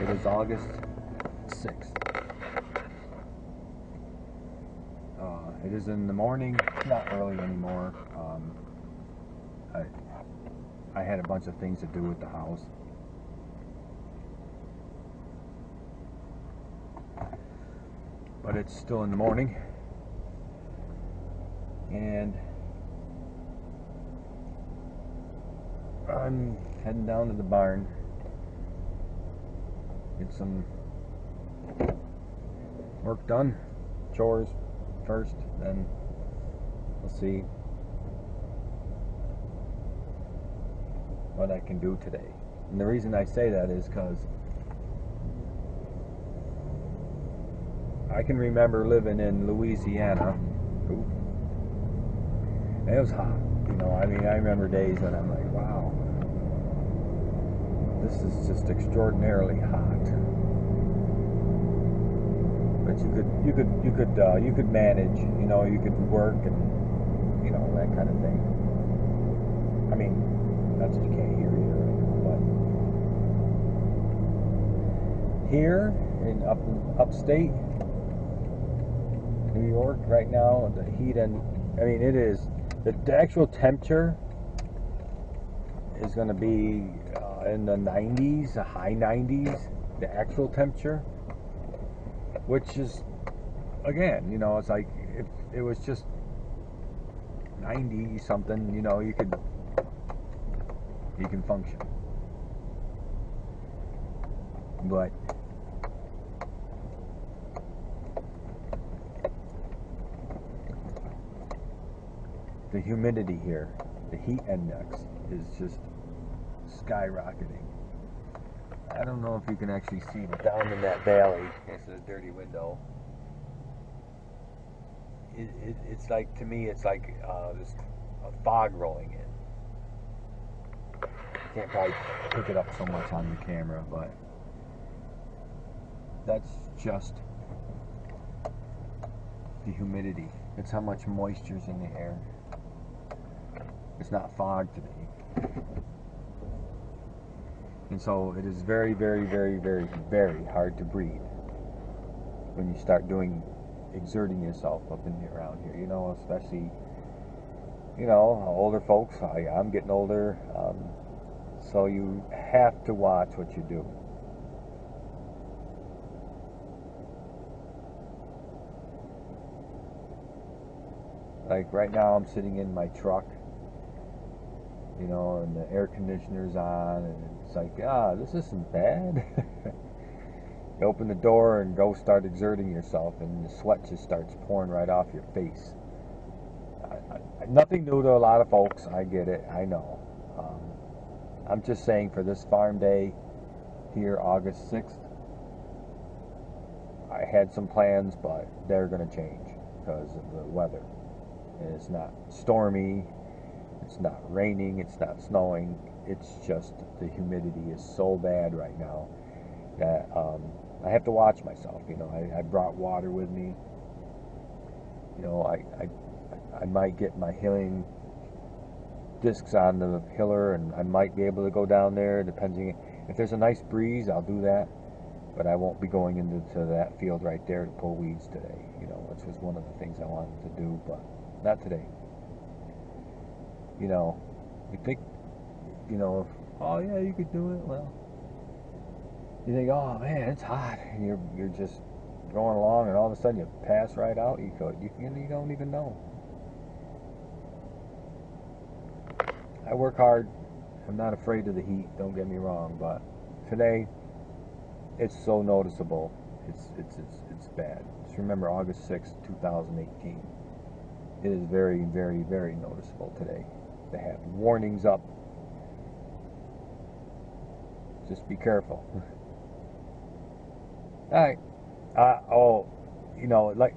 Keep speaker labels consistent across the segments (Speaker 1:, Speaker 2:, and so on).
Speaker 1: It is August 6th. It is in the morning, not early anymore. I had a bunch of things to do with the house. But it's still in the morning. And I'm heading down to the barn. Get some work done. Chores first, then we'll see what I can do today. And the reason I say that is because I can remember living in Louisiana. Ooh, and it was hot. You know, I mean, I remember days when I'm like, wow, this is just extraordinarily hot. But you could manage. You know, you could work and you know that kind of thing. I mean, not that you can't hear either, but here in upstate New York right now, the heat and I mean it is the actual temperature is going to be in the 90s, the high 90s, the actual temperature, which is again, you know, it's like if it was just 90 something, you know, you can function. But the humidity here, the heat index is just skyrocketing. I don't know if you can actually see, but down in that valley, it's a dirty window. It's like, to me, it's like there's a fog rolling in. You can't probably pick it up so much on the camera, but that's just the humidity. It's how much moisture's in the air. It's not fog today. And so it is very, very, very, very, very hard to breathe when you start exerting yourself up in around here. You know, especially, you know, older folks. I'm getting older, so you have to watch what you do. Like right now, I'm sitting in my truck. You know, and the air conditioner's on, and it's like, this isn't bad. You open the door and go start exerting yourself, and the sweat just starts pouring right off your face. Nothing new to a lot of folks, I get it, I know. I'm just saying for this farm day here, August 6th, I had some plans, but they're going to change because of the weather. And it's not stormy. It's not raining, it's not snowing, it's just the humidity is so bad right now that I have to watch myself. You know, I brought water with me. You know, I might get my healing discs on the hiller, and I might be able to go down there, depending. If there's a nice breeze, I'll do that, but I won't be going into that field right there to pull weeds today, you know, which was one of the things I wanted to do, but not today. You know, you think, you know, oh yeah, you could do it. Well, you think, oh man, it's hot, and you're just going along, and all of a sudden you pass right out. You don't even know. I work hard. I'm not afraid of the heat. Don't get me wrong, but today it's so noticeable. It's bad. Just remember August 6th, 2018. It is very, very, very noticeable today. They have warnings up. Just be careful. Alright. You know, like,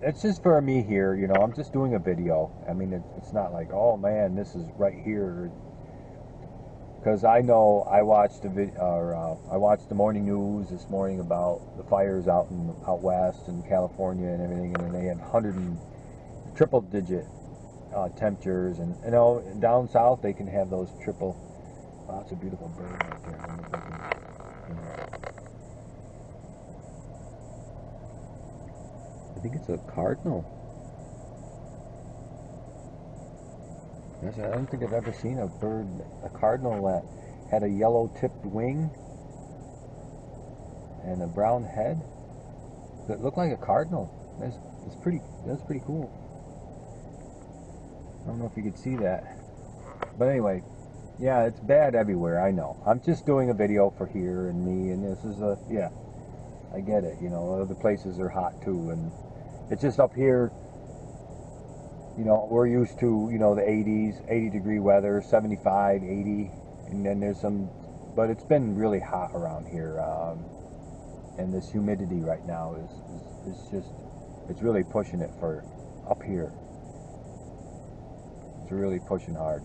Speaker 1: it's just for me here, you know, I'm just doing a video. I mean, it's not like, oh man, this is right here. Because I know I watched I watched the morning news this morning about the fires out west in California and everything, and they had triple digit temperatures, and you know, down south they can have those triple. Oh, that's a beautiful bird right there. I think it's a cardinal. I don't think I've ever seen a bird, a cardinal that had a yellow tipped wing and a brown head that looked like a cardinal. That's pretty cool. I don't know if you could see that. But anyway, yeah, it's bad everywhere, I know. I'm just doing a video for here and me, and this is yeah, I get it, you know, other places are hot too, and it's just up here, you know, we're used to, you know, the 80s, 80-degree weather, 75, 80, and then there's some, but it's been really hot around here, and this humidity right now is just, it's really pushing it for up here. It's really pushing hard.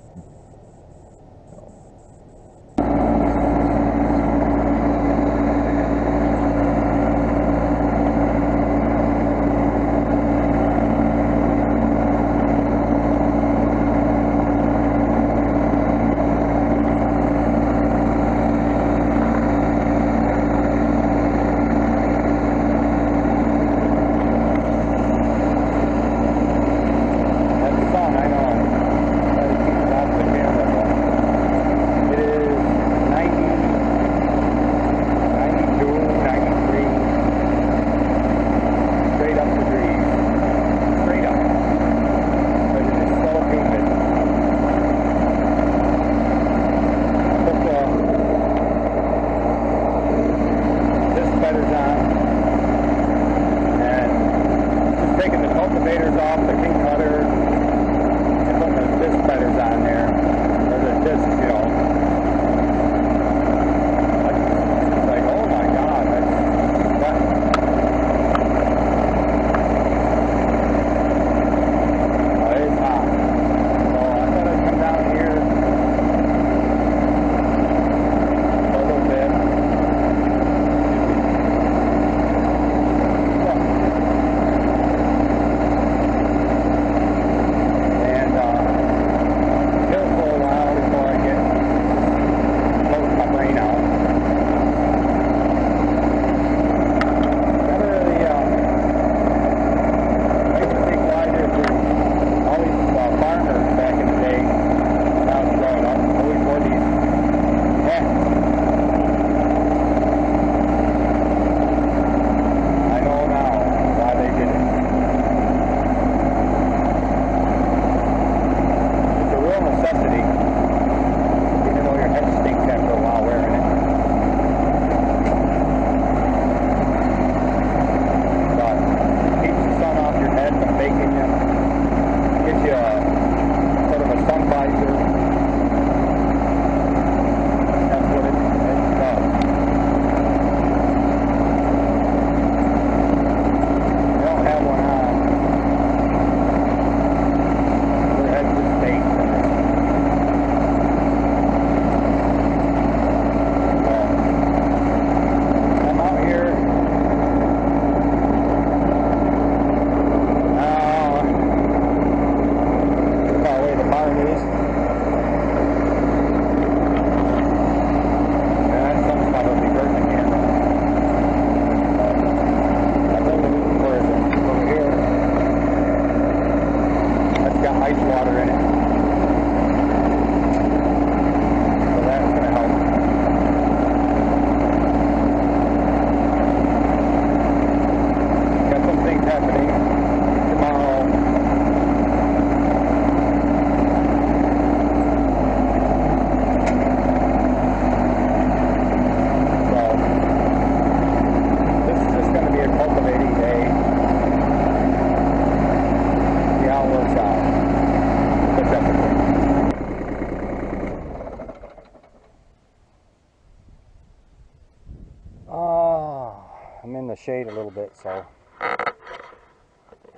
Speaker 1: I'm in the shade a little bit, so I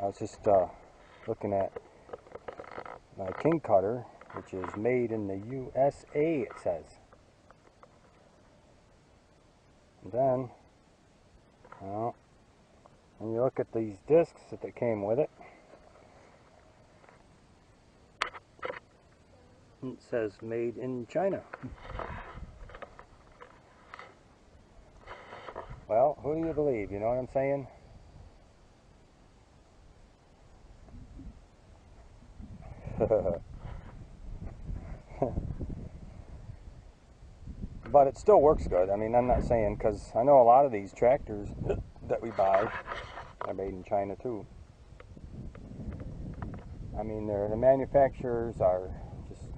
Speaker 1: was just looking at my king cutter, which is made in the USA, it says. And then, when you look at these discs that they came with it, it says made in China.
Speaker 2: Who do you believe? You know what I'm saying? But it still works good. I mean, I'm not saying, because I know a lot of these tractors that we buy are made in China too. I mean, the manufacturers are just,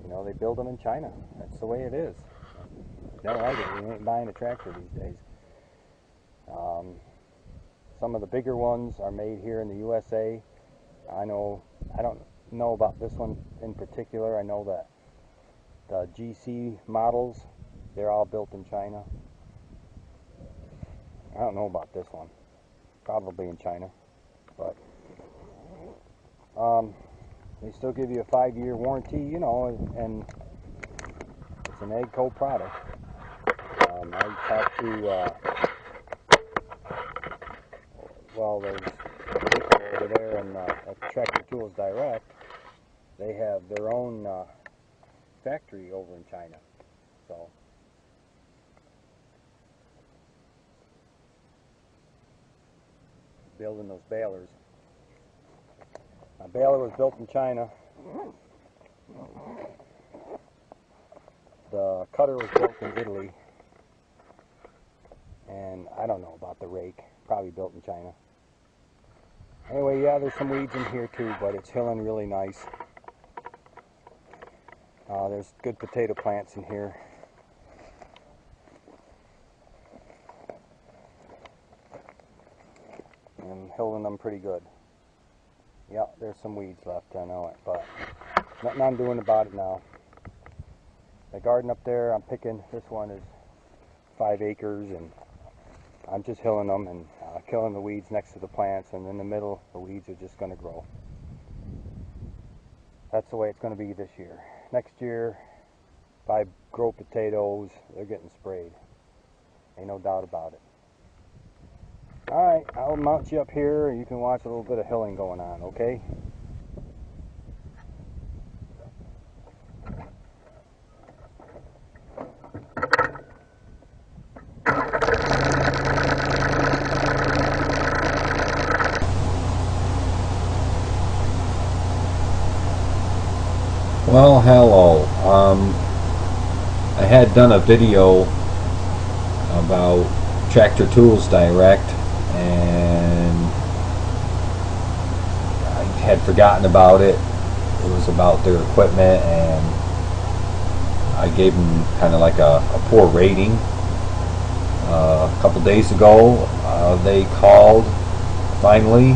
Speaker 2: you know, they build them in China. That's the way it is. Don't like it. You ain't buying a tractor these days. Some of the bigger ones are made here in the USA. I don't know about this one in particular. I know that the GC models, they're all built in China. I don't know about this one. Probably in China. But they still give you a 5-year warranty, you know, and it's an AGCO product. I talked to, well, there's people over there at Tractor Tools Direct. They have their own factory over in China. So building those balers. My baler was built in China. The cutter was built in Italy. And I don't know about the rake. Probably built in China. Anyway, yeah, there's some weeds in here too, but it's hilling really nice. There's good potato plants in here. And hilling them pretty good. Yeah, there's some weeds left, I know it, but nothing I'm doing about it now. The garden up there, I'm picking, this one is 5 acres, and I'm just hilling them and killing the weeds next to the plants, and in the middle, the weeds are just going to grow. That's the way it's going to be this year. Next year, if I grow potatoes, they're getting sprayed. Ain't no doubt about it. Alright, I'll mount you up here and you can watch a little bit of hilling going on, okay?
Speaker 1: Well, hello. I had done a video about Tractor Tools Direct, and I had forgotten about it. It was about their equipment, and I gave them kind of like a poor rating. A couple days ago, they called finally,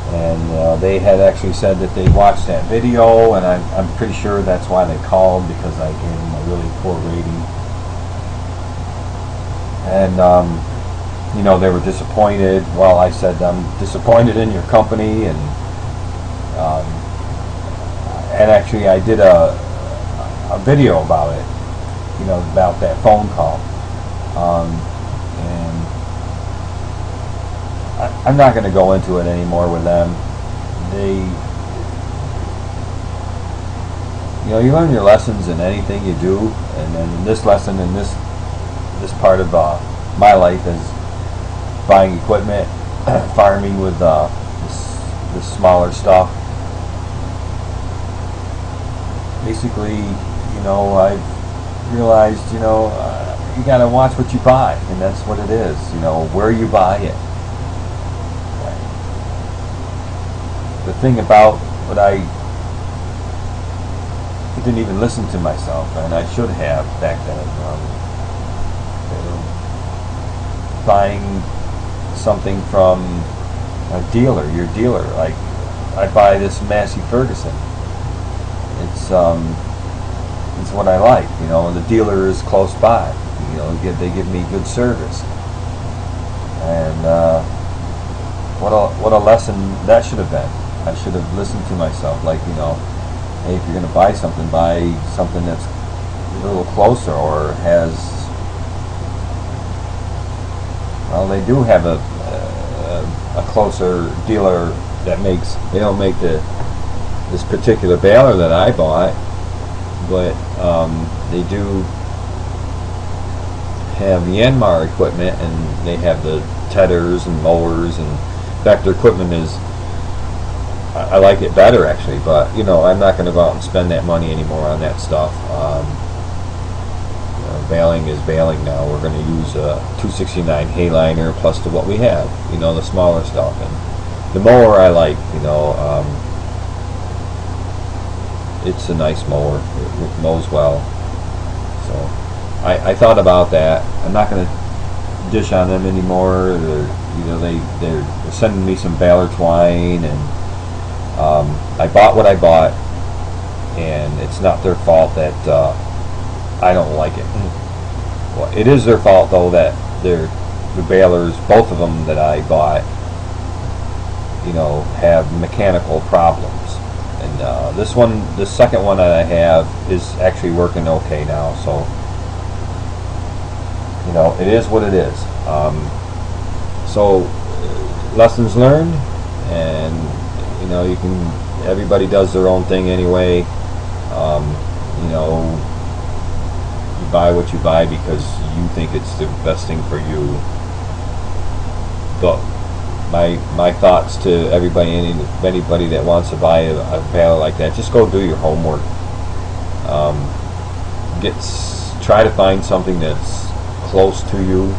Speaker 1: and they had actually said that they watched that video, and I'm pretty sure that's why they called, because I gave them a really poor rating. And you know, they were disappointed. Well, I said, I'm disappointed in your company, and actually I did a video about it, you know, about that phone call. And I'm not going to go into it anymore with them. You know, you learn your lessons in anything you do, and then this lesson in this part of my life is buying equipment, farming with this smaller stuff. Basically, you know, I've realized, you know, you got to watch what you buy, and that's what it is. You know, where you buy it. The thing about what I didn't even listen to myself, and I should have back then. Buying something from a dealer, your dealer. Like, I buy this Massey Ferguson. It's what I like. You know, the dealer is close by. You know, they give me good service. And what a lesson that should have been. I should have listened to myself. Like, you know, hey, if you're going to buy something that's a little closer, or has, well, they do have a closer dealer that makes, they don't make this particular baler that I bought, but they do have Myanmar equipment, and they have the tedders and mowers, and in fact their equipment is, I like it better actually, but you know, I'm not going to go out and spend that money anymore on that stuff. Baling is baling now. We're going to use a 269 Hayliner plus to what we have, you know, the smaller stuff. And the mower I like, you know, it's a nice mower. It mows well. So I thought about that. I'm not going to dish on them anymore. You know, they're sending me some baler twine, and I bought what I bought, and it's not their fault that I don't like it. Well, it is their fault though that the balers, both of them that I bought, you know, have mechanical problems. And this one, the second one that I have, is actually working okay now. So, you know, it is what it is. So, lessons learned, and you know, everybody does their own thing anyway. You know, you buy what you buy because you think it's the best thing for you. But my thoughts to everybody, anybody that wants to buy a baler like that, just go do your homework. Try to find something that's close to you,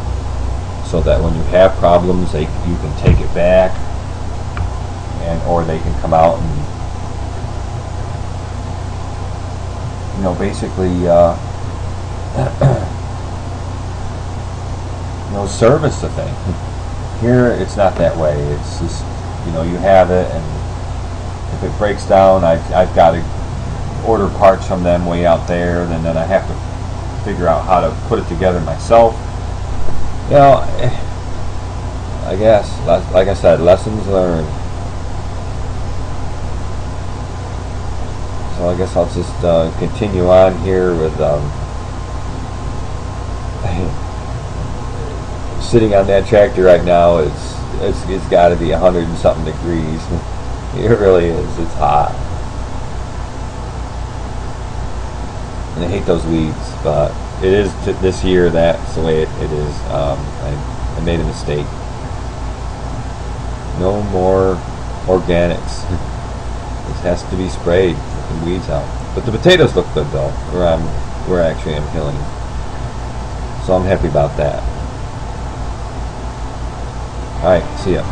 Speaker 1: so that when you have problems, you can take it back, or they can come out and, you know, basically you know, service the thing. Here it's not that way. It's just, you know, you have it, and if it breaks down, I've got to order parts from them way out there, and then I have to figure out how to put it together myself. You know, I guess, like I said, lessons learned. So I guess I'll just continue on here with sitting on that tractor right now. It's got to be 100 and something degrees. It really is. It's hot, and I hate those weeds, but it is this year. That's the way it is. I made a mistake. No more organics. This has to be sprayed. The weeds out. But the potatoes look good though, where actually I'm killing. So I'm happy about that. Alright, see ya.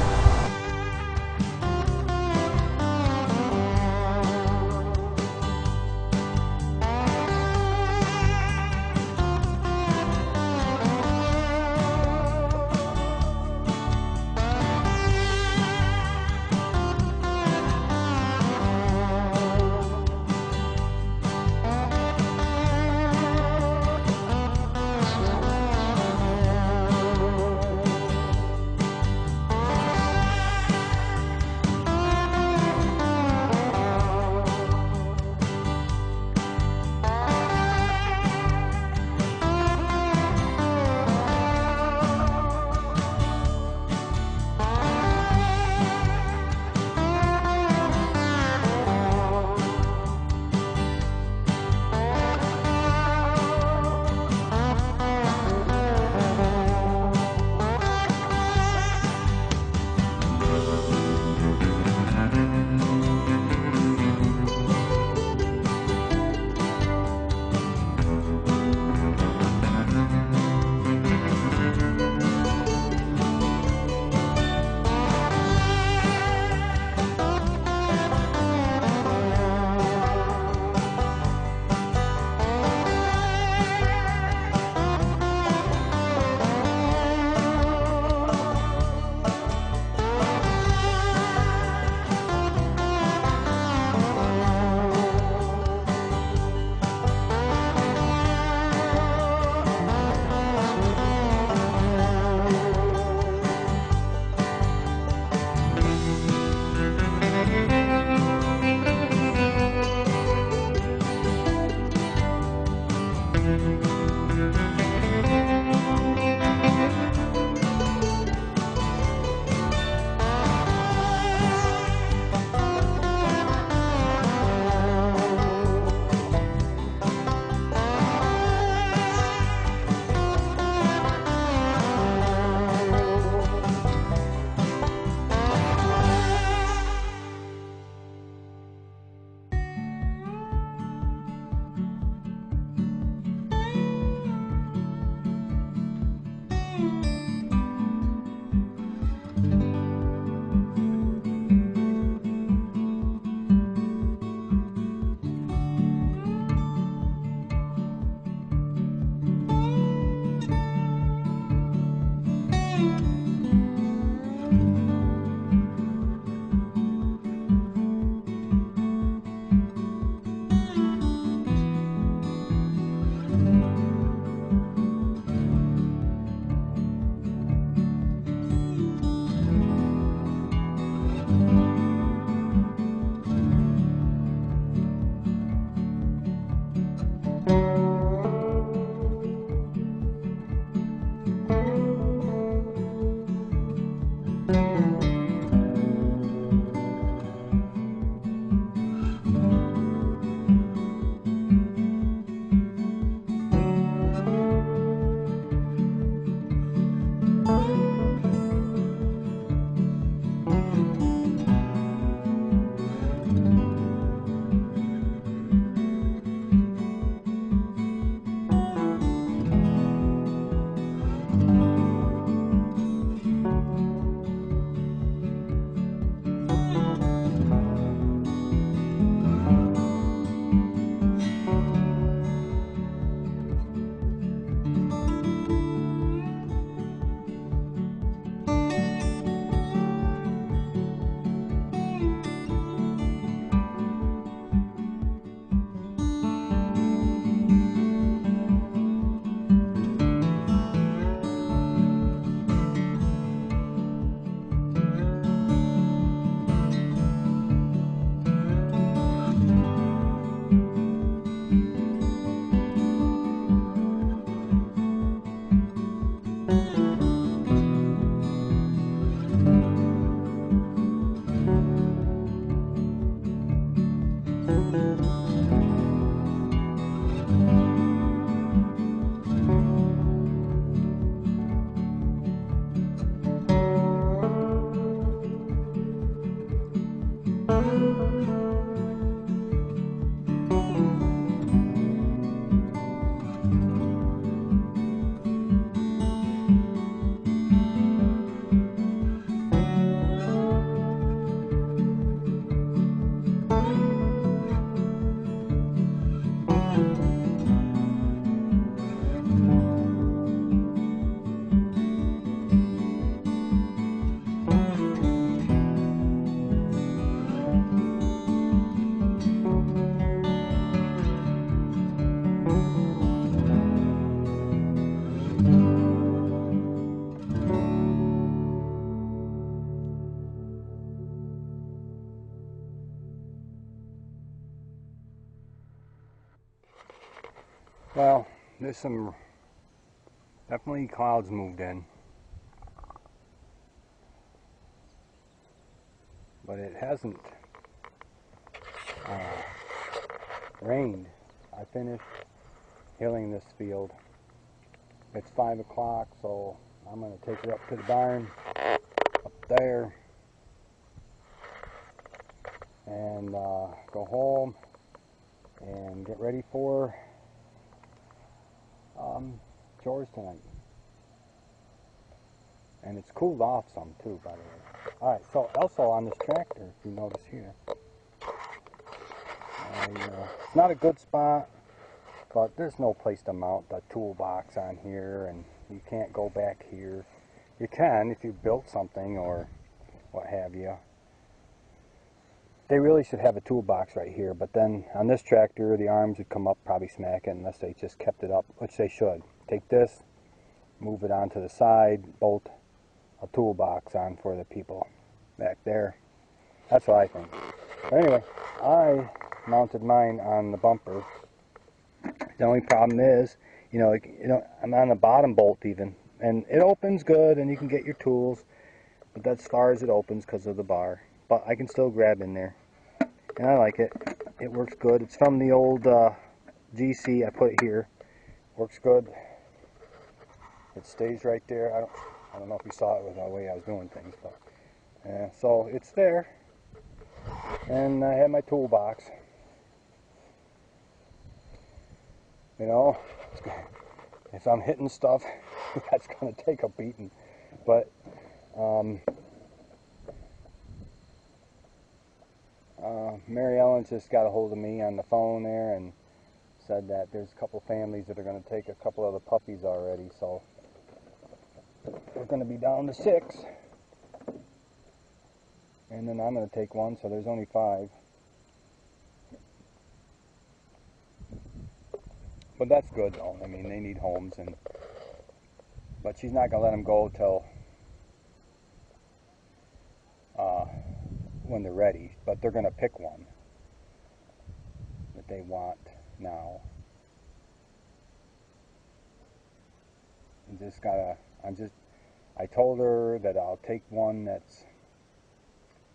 Speaker 2: Well, there's some, definitely clouds moved in. But it hasn't rained. I finished hilling this field. It's 5 o'clock, so I'm going to take it up to the barn, up there, and go home and get ready for chores tonight. And it's cooled off some too, by the way. Alright, so also on this tractor, if you notice here, it's not a good spot, but there's no place to mount the toolbox on here, and you can't go back here. You can if you built something or what have you. They really should have a toolbox right here, but then on this tractor, the arms would come up, probably smack it, unless they just kept it up, which they should. Take this, move it onto the side, bolt a toolbox on for the people back there. That's what I think. But anyway, I mounted mine on the bumper. The only problem is, I'm on the bottom bolt even, and it opens good, and you can get your tools, but that's as far as it opens because of the bar. But I can still grab in there, and I like it. It works good. It's from the old GC. I put it here. Works good. It stays right there. I don't know if you saw it with the way I was doing things, but so it's there. And I have my toolbox. If I'm hitting stuff, that's going to take a beating. But Mary Ellen just got a hold of me on the phone there and said that there's a couple families that are going to take a couple of the puppies already, so we're going to be down to 6. And then I'm going to take one, so there's only 5. But that's good though. I mean, they need homes, but she's not going to let them go till when they're ready. But they're going to pick one that they want now. I told her that I'll take one that's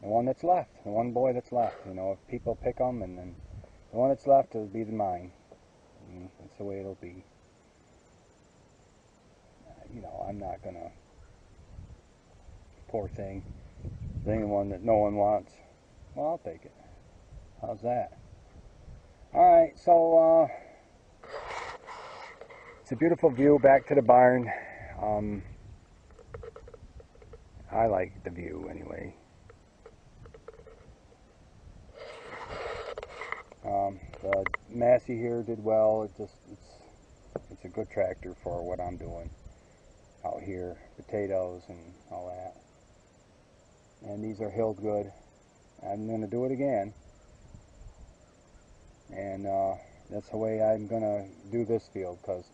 Speaker 2: the one that's left, the one boy that's left. If people pick them, and then the one that's left will be mine. That's the way it'll be. I'm not gonna. Poor thing. The one that no one wants. Well, I'll take it. How's that? Alright, so it's a beautiful view back to the barn. I like the view anyway. The Massey here did well. It's a good tractor for what I'm doing out here. Potatoes and all that. And these are hilled good. I'm going to do it again. And that's the way I'm going to do this field, because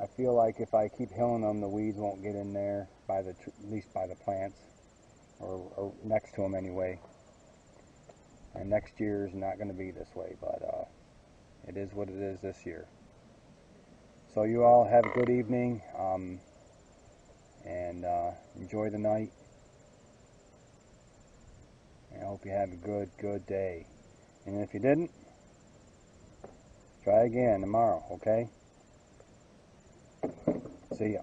Speaker 2: I feel like if I keep hilling them, the weeds won't get in there, at least by the plants, or next to them anyway. And next year's not going to be this way, but it is what it is this year. So you all have a good evening, and enjoy the night. And I hope you have a good day. And if you didn't, try again tomorrow, okay? See ya.